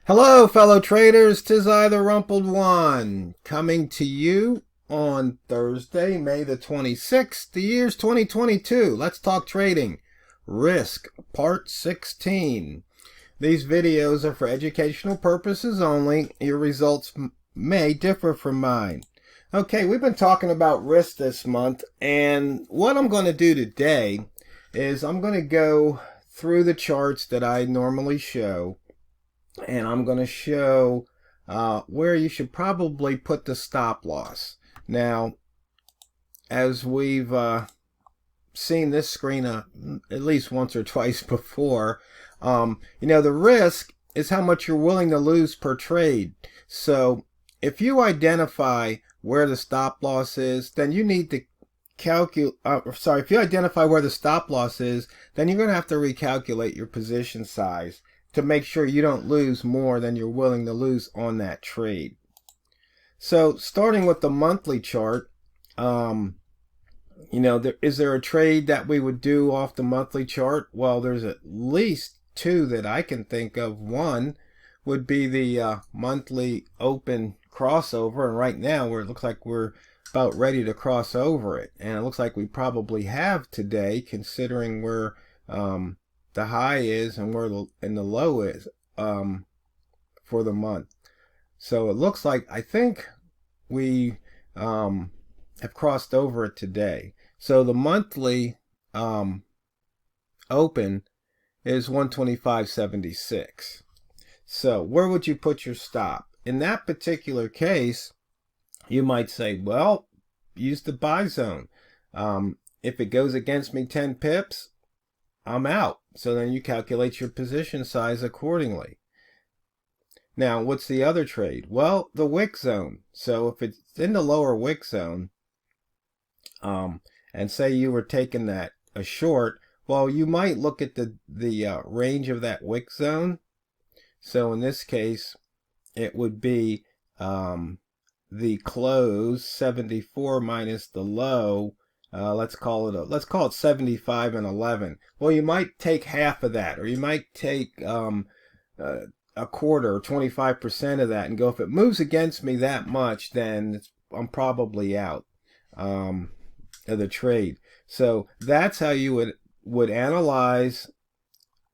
Hello, fellow traders. 'Tis I, TheRumpledOne, coming to you on Thursday, May the 26th. The year's 2022. Let's talk trading. Risk, Part 16. These videos are for educational purposes only. Your results may differ from mine. Okay, we've been talking about risk this month, and what I'm going to do today is I'm going to go through the charts that I normally show, and I'm going to show where you should probably put the stop loss. Now, as we've seen this screen at least once or twice before, the risk is how much you're willing to lose per trade. So if you identify where the stop loss is, then you need to if you identify where the stop loss is, then you're going to have to recalculate your position size to make sure you don't lose more than you're willing to lose on that trade. So starting with the monthly chart, is there a trade that we would do off the monthly chart? Well, there's at least two that I can think of. One would be the monthly open crossover, and right now it looks like we're about ready to cross over it, and it looks like we probably have today, considering where the high is and where the low is for the month. So it looks like, I think we have crossed over it today. So the monthly open is 125.76. So where would you put your stop? In that particular case, you might say, well, use the buy zone. If it goes against me 10 pips, I'm out. So then you calculate your position size accordingly. Now, what's the other trade? Well, the wick zone. So if it's in the lower wick zone, and say you were taking that a short, well, you might look at the range of that wick zone. So in this case, it would be the close 74 minus the low. Let's call it 75 and 11. Well, you might take half of that, or you might take a quarter or 25% of that and go, if it moves against me that much, then I'm probably out of the trade. So that's how you would analyze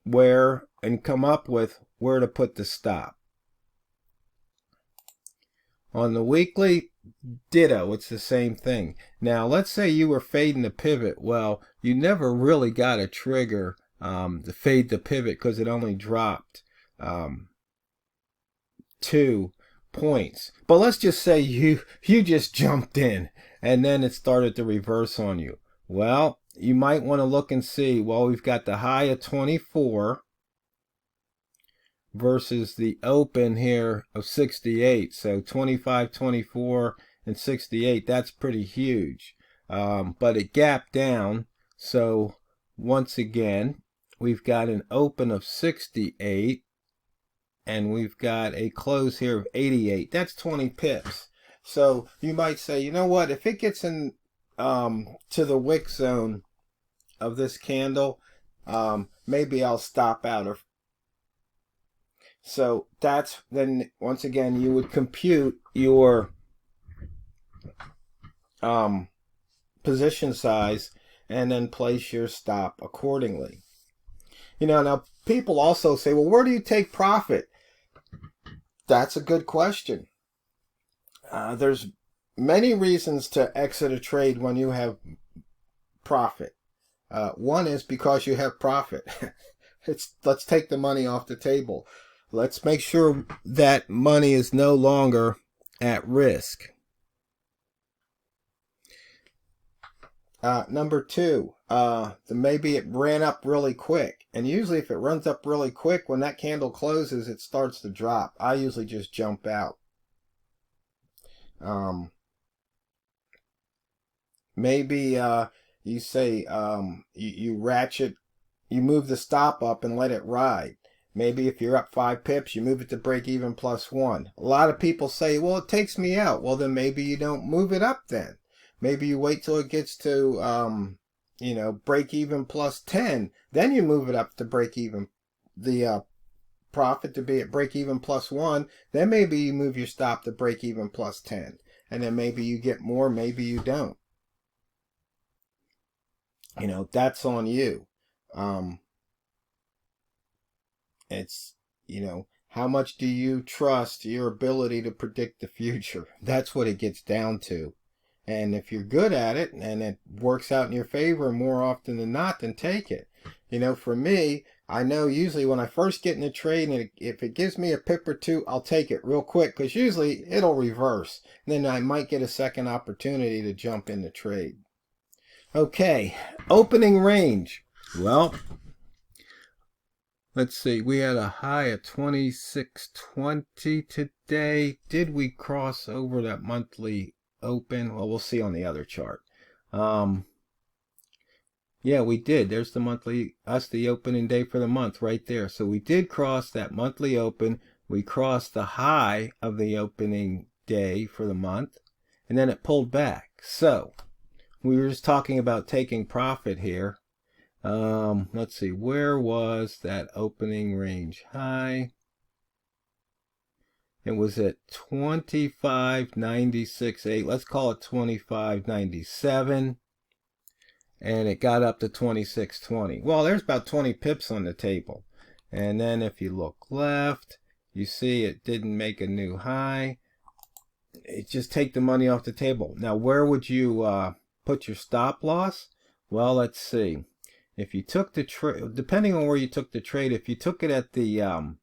where and come up with where to put the stop. On the weekly, ditto, it's the same thing. Now, let's say you were fading the pivot. Well, you never really got a trigger to fade the pivot because it only dropped 2 points. But let's just say you just jumped in and then it started to reverse on you. Well, you might want to look and see, well, we've got the high of 24 versus the open here of 68. So 25, 24, and 68, that's pretty huge. But it gapped down. So once again, we've got an open of 68 and we've got a close here of 88. That's 20 pips. So you might say, you know what, if it gets in to the wick zone of this candle, maybe I'll stop out. So that's then, once again, you would compute your position size and then place your stop accordingly. Now people also say, well, where do you take profit? That's a good question. There's many reasons to exit a trade when you have profit. One is because you have profit. Let's take the money off the table. Let's make sure that money is no longer at risk. Number two, maybe it ran up really quick. And usually if it runs up really quick, when that candle closes, it starts to drop. I usually just jump out. Maybe you say you ratchet, you move the stop up and let it ride. Maybe if you're up 5 pips, you move it to break even plus 1. A lot of people say, well, it takes me out. Well, then maybe you don't move it up then. Maybe you wait till it gets to, break even plus 10. Then you move it up to break even, the profit to be at break even plus 1, then maybe you move your stop to break even plus 10. And then maybe you get more, maybe you don't. You know, that's on you. It's, you know, how much do you trust your ability to predict the future? That's what it gets down to. And if you're good at it and it works out in your favor more often than not, then take it. You know, for me, I know usually when I first get in a trade, and if it gives me a pip or two, I'll take it real quick because usually it'll reverse. And then I might get a second opportunity to jump in the trade. Okay, opening range. Well, let's see. We had a high of 26.20 today. Did we cross over that monthly open? Well, we'll see on the other chart. Yeah, we did. There's the monthly, the opening day for the month right there. So we did cross that monthly open. We crossed the high of the opening day for the month, and then it pulled back. So we were just talking about taking profit here. Let's see, where was that opening range high? It was at 25.96.8. Let's call it 25.97. And it got up to 26.20. Well, there's about 20 pips on the table. And then if you look left, you see it didn't make a new high. It just take the money off the table. Now, where would you put your stop loss? Well, let's see. If you took the trade, depending on where you took the trade, if you took it at the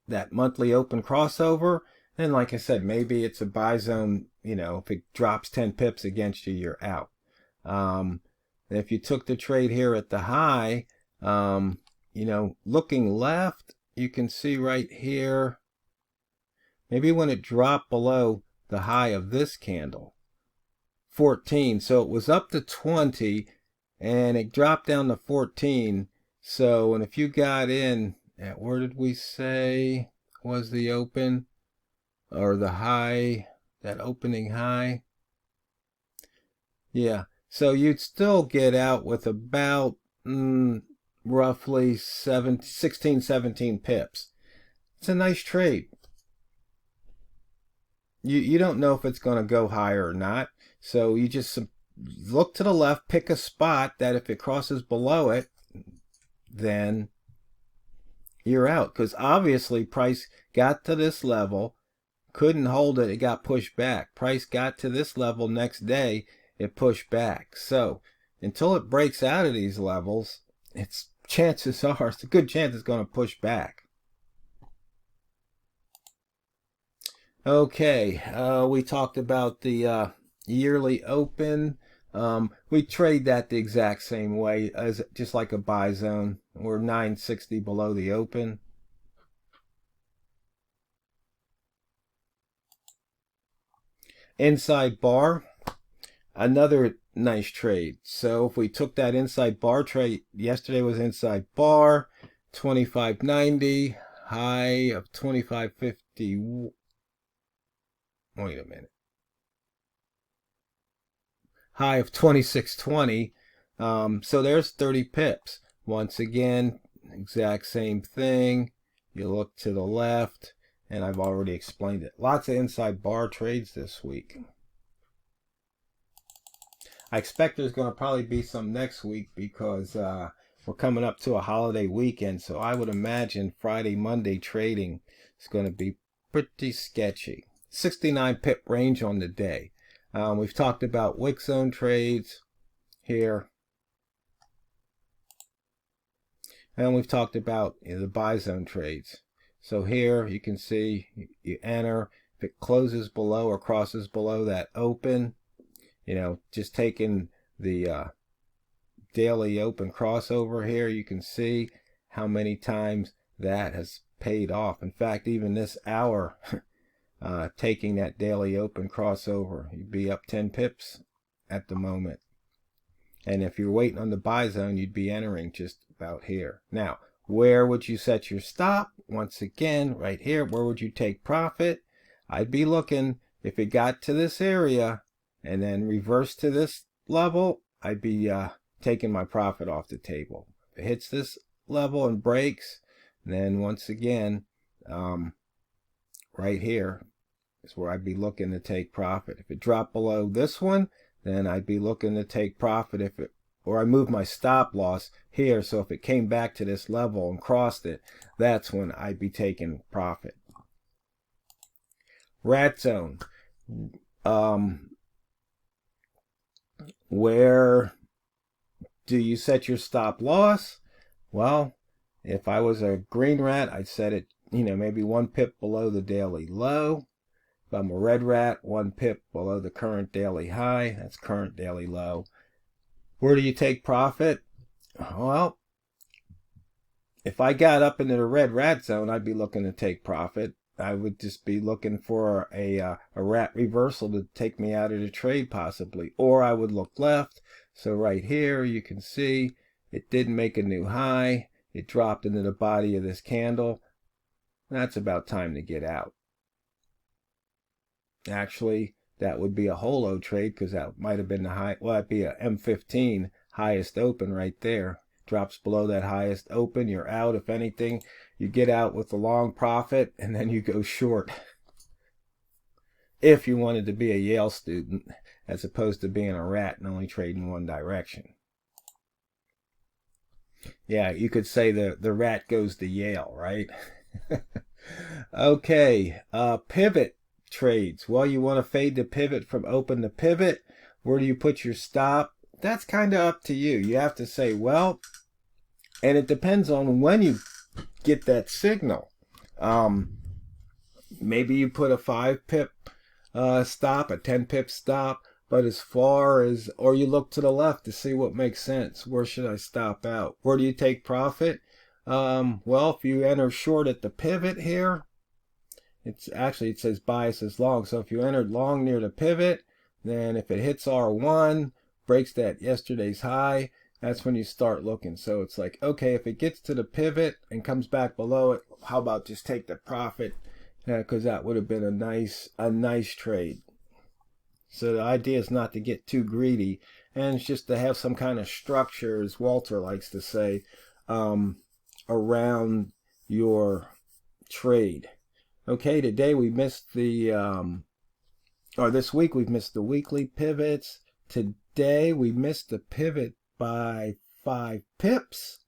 that monthly open crossover, then like I said, maybe it's a buy zone. You know, if it drops 10 pips against you, you're out. If you took the trade here at the high, you know, looking left, you can see right here, maybe when it dropped below the high of this candle, 14. So it was up to 20 and it dropped down to 14. So, and if you got in at, where did we say was the open or the high, that opening high? Yeah. So you'd still get out with about roughly 16, 17 pips. It's a nice trade. You don't know if it's going to go higher or not. So you just look to the left, pick a spot that if it crosses below it, then you're out. Because obviously price got to this level, couldn't hold it, it got pushed back. Price got to this level next day, it pushed back. So until it breaks out of these levels, it's chances are it's a good chance it's going to push back. Okay, we talked about the yearly open. We trade that the exact same way as just like a buy zone. We're 960 below the open. Inside bar, another nice trade. So if we took that inside bar trade, yesterday was inside bar, 25.90, high of 25.50. Wait a minute. High of 26.20. So there's 30 pips. Once again, exact same thing. You look to the left, and I've already explained it. Lots of inside bar trades this week. I expect there's going to probably be some next week because we're coming up to a holiday weekend. So I would imagine Friday, Monday trading is going to be pretty sketchy. 69 pip range on the day. We've talked about wick zone trades here. And we've talked about the buy zone trades. So here you can see you enter. If it closes below or crosses below that open, you know, just taking the daily open crossover here, you can see how many times that has paid off. In fact, even this hour, taking that daily open crossover, you'd be up 10 pips at the moment. And if you're waiting on the buy zone, you'd be entering just about here. Now, where would you set your stop? Once again, right here, where would you take profit? I'd be looking, if it got to this area and then reverse to this level, I'd be taking my profit off the table. If it hits this level and breaks, And then once again, right here is where I'd be looking to take profit. If it dropped below this one, then I'd be looking to take profit. If it, or I move my stop loss here, so if it came back to this level and crossed it, that's when I'd be taking profit. Rat zone. Where do you set your stop loss? Well, if I was a green rat, I'd set it, maybe 1 pip below the daily low. If I'm a red rat, 1 pip below the current daily high. That's current daily low. Where do you take profit? Well, if I got up into the red rat zone, I'd be looking to take profit. I would just be looking for a rat reversal to take me out of the trade possibly. Or I would look left. So right here you can see it didn't make a new high. It dropped into the body of this candle. That's about time to get out. Actually, that would be a holo trade because that might have been the high. Well, that'd be a M15 highest open right there. Drops below that highest open, you're out. If anything, you get out with a long profit and then you go short. If you wanted to be a Yale student as opposed to being a rat and only trading one direction. Yeah, you could say the rat goes to Yale, right? Okay, pivot trades. Well, you want to fade the pivot from open to pivot. Where do you put your stop? That's kind of up to you. You have to say, well, and it depends on when you get that signal. Maybe you put a 5 pip stop, a 10 pip stop, but as far as, or you look to the left to see what makes sense. Where should I stop out? Where do you take profit? Well, if you enter short at the pivot here, it says bias is long. So if you entered long near the pivot, then if it hits R1, breaks that yesterday's high, that's when you start looking. So it's like, okay, if it gets to the pivot and comes back below it, how about just take the profit? Because that would have been a nice trade. So the idea is not to get too greedy, and it's just to have some kind of structure, as Walter likes to say, around your trade. Okay, today we missed this week we've missed the weekly pivots. Today we missed the pivot by 5 pips.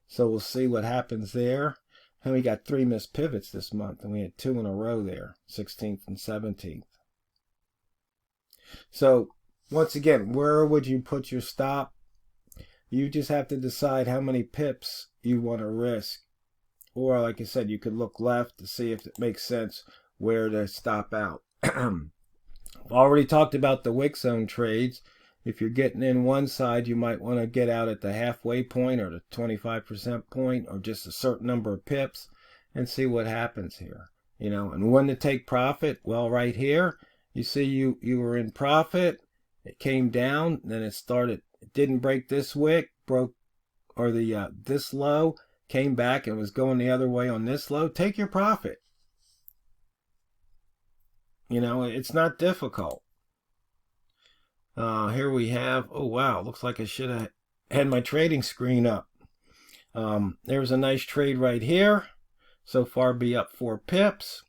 So we'll see what happens there. And we got 3 missed pivots this month, and we had 2 in a row there, 16th and 17th. So once again, where would you put your stop? You just have to decide how many pips you want to risk. Or like I said, you could look left to see if it makes sense where to stop out. I've already talked about the wick zone trades. If you're getting in one side, you might want to get out at the halfway point or the 25% point or just a certain number of pips and see what happens here. And when to take profit? Well, right here, you see you were in profit. It came down, then it didn't break this wick, broke or this low, came back and was going the other way on this low. Take your profit. It's not difficult. Here we have, oh wow, looks like I should have had my trading screen up. There's a nice trade right here. So far be up 4 pips.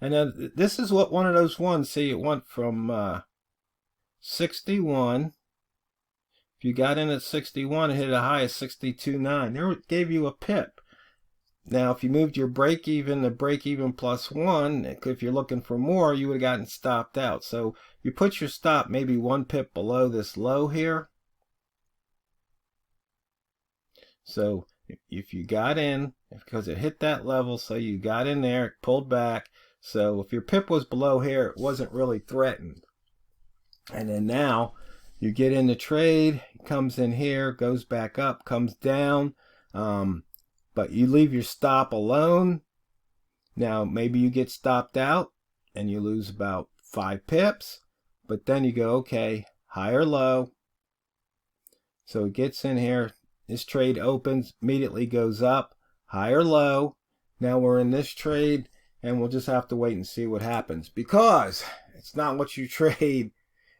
And then this is one of those ones, see, it went from 61. If you got in at 61, it hit a high of 62.9. There it gave you a pip. Now, if you moved your break even to break even plus 1, if you're looking for more, you would have gotten stopped out. So you put your stop maybe 1 pip below this low here. So if you got in, because it hit that level, so you got in there, it pulled back. So if your pip was below here, it wasn't really threatened. And then now you get in the trade, it comes in here, goes back up, comes down. But you leave your stop alone. Now, maybe you get stopped out and you lose about 5 pips. But then you go, okay, high or low. So it gets in here. This trade opens, immediately goes up, high or low. Now we're in this trade, and we'll just have to wait and see what happens. Because it's not what you trade,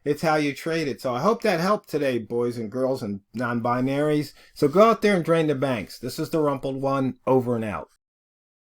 It's how you trade it. So I hope that helped today, boys and girls and non-binaries. So go out there and drain the banks. This is the Rumpled One, over and out.